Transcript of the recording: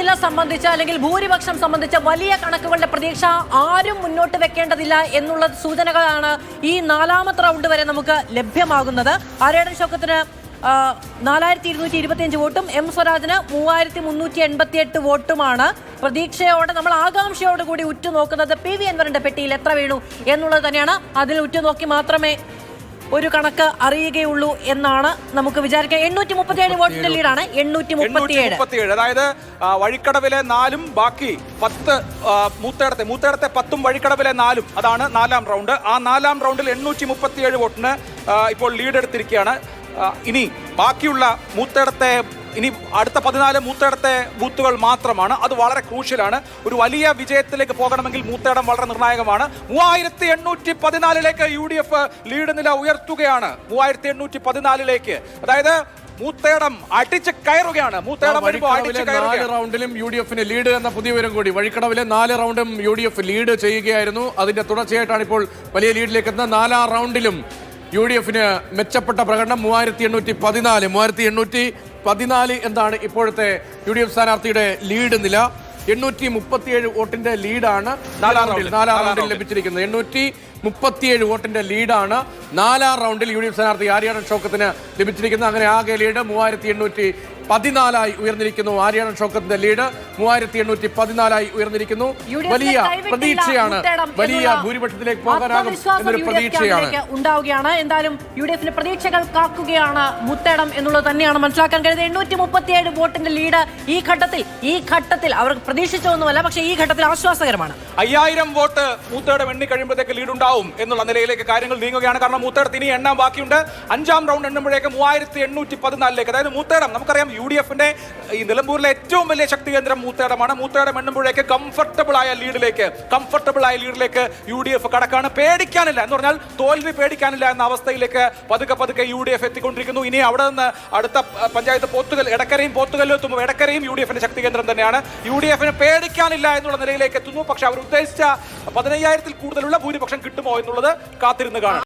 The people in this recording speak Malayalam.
നില സംബന്ധിച്ച് അല്ലെങ്കിൽ ഭൂരിപക്ഷം സംബന്ധിച്ച വലിയ കണക്കുകളുടെ പ്രതീക്ഷ ആരും മുന്നോട്ട് വെക്കേണ്ടതില്ല എന്നുള്ള സൂചനകളാണ് ഈ നാലാമത്തെ റൗണ്ട് വരെ നമുക്ക് ലഭ്യമാകുന്നത്. ആര്യാടൻ ഷൗക്കത്തിന് 4225 വോട്ടും എം സ്വരാജിന് 3388 വോട്ടുമാണ്. പ്രതീക്ഷയോടെ നമ്മൾ ആകാംക്ഷയോട് കൂടി ഉറ്റുനോക്കുന്നത് PV അൻവറിന്റെ പെട്ടിയിൽ എത്ര വീണു എന്നുള്ളത് തന്നെയാണ്. അതിൽ ഉറ്റുനോക്കി മാത്രമേ ഒരു കണക്ക് അറിയുകയുള്ളൂ എന്നാണ് നമുക്ക് വിചാരിക്കാം. 837 വോട്ടിന്റെ ലീഡാണ്. 837. അതായത് വഴിക്കടവിലെ 4-ഉം ബാക്കി 10 മൂത്തേടത്തെ 10-ഉം വഴിക്കടവിലെ 4-ഉം അതാണ് നാലാം റൗണ്ട്. ആ നാലാം റൗണ്ടിൽ 837 വോട്ടിന് ഇപ്പോൾ ലീഡ് എടുത്തിരിക്കുകയാണ്. ഇനി ബാക്കിയുള്ള മൂത്തേടത്തെ ഇനി അടുത്ത 14 മൂത്തേടത്തെ ബൂത്തുകൾ മാത്രമാണ്. അത് വളരെ ക്രൂഷ്യലാണ്. ഒരു വലിയ വിജയത്തിലേക്ക് പോകണമെങ്കിൽ മൂത്തേടം വളരെ നിർണായകമാണ്. 3814 UDF ലീഡ് നില ഉയർത്തുകയാണ്. 3814. അതായത് മൂത്തേടം അടിച്ച് കയറുകയാണ്. മൂത്തേടം റൗണ്ടിലും UDF ലീഡ് എന്ന പുതിയ വിവരം കൂടി. വഴിക്കടവിലെ 4 റൗണ്ടും UDF ലീഡ് ചെയ്യുകയായിരുന്നു. അതിന്റെ തുടർച്ചയായിട്ടാണ് ഇപ്പോൾ വലിയ ലീഡിലേക്ക് എത്തുന്നത്. 4-ാം റൗണ്ടിലും UDF മെച്ചപ്പെട്ട പ്രകടനം. 3814 എന്താണ് ഇപ്പോഴത്തെ UDF സ്ഥാനാർത്ഥിയുടെ ലീഡ് നില. 837 വോട്ടിന്റെ ലീഡാണ് നാലാം റൗണ്ടിൽ ലഭിച്ചിരിക്കുന്നത്. 837 വോട്ടിന്റെ ലീഡാണ് 4-ാം റൗണ്ടിൽ UDF സ്ഥാനാർത്ഥി ആര്യാടൻ ഷൗക്കത്തിന് ലഭിച്ചിരിക്കുന്നത്. അങ്ങനെ ആകെ ലീഡ് 3814 ഉയർന്നിരിക്കുന്നു. ആര്യാടൻ ഷൗക്കത്തിന്റെ ലീഡ് 3814 ഉയർന്നിരിക്കുന്നു. വലിയ പ്രതീക്ഷയാണ്. വലിയ ഭൂരിപക്ഷത്തിലേക്ക് പോകാനാകും എന്നൊരു പ്രതീക്ഷയാണ് ഉണ്ടാവുകയാണ്. എന്തായാലും UDF പ്രതീക്ഷകൾ കാക്കുകയാണ് മൂത്തേടം എന്നുള്ളത് തന്നെയാണ് മനസ്സിലാക്കാൻ കഴിയുന്നത്. 837 വോട്ടിന്റെ ലീഡ് ഈ ഘട്ടത്തിൽ അവർ പ്രതീക്ഷിച്ചൊന്നുമല്ല, പക്ഷേ ഈ ഘട്ടത്തിൽ ആശ്വാസകരമാണ്. 5000 വോട്ട് മൂത്തേടം എണ്ണി കഴിയുമ്പോഴത്തേക്ക് ലീഡ് ഉണ്ടാവും എന്നുള്ള നിലയിലേക്ക് കാര്യങ്ങൾ നീങ്ങുകയാണ്. കാരണം മൂത്തേടത്ത് ഇനി എണ്ണാൻ ബാക്കിയുണ്ട്. 5-ാം റൗണ്ട് എണ്ണുമ്പോഴേക്ക് 3814. അതായത് മൂത്തേടം നമുക്കറിയാം UDF ഈ നിലമ്പൂരിലെ ഏറ്റവും വലിയ ശക്തി കേന്ദ്രം മൂത്തേടമാണ്. മൂത്തേടം എണ്ണുമ്പോഴേക്ക് കംഫർട്ടബിൾ ആയ ലീഡിലേക്ക് UDF കടക്കാണ്. പേടിക്കാനില്ല എന്ന് പറഞ്ഞാൽ തോൽവി പേടിക്കാനില്ല എന്ന അവസ്ഥയിലേക്ക് പതുക്കെ UDF എത്തിക്കൊണ്ടിരിക്കുന്നു. ഇനി അവിടെ നിന്ന് അടുത്ത പഞ്ചായത്ത് പോത്തുകൽ, എടക്കരയും പോത്തുകല്ലും എത്തുമ്പോൾ എടക്കരയും UDF ശക്തി കേന്ദ്രം തന്നെയാണ്. UDF പേടിക്കാനില്ല എന്നുള്ള നിലയിലേക്ക് എത്തുന്നു. പക്ഷെ അവർ ഉദ്ദേശിച്ച 15000-ൽ കൂടുതലുള്ള ഭൂരിപക്ഷം കിട്ടുമോ എന്നുള്ളത് കാത്തിരുന്ന് കാണാം.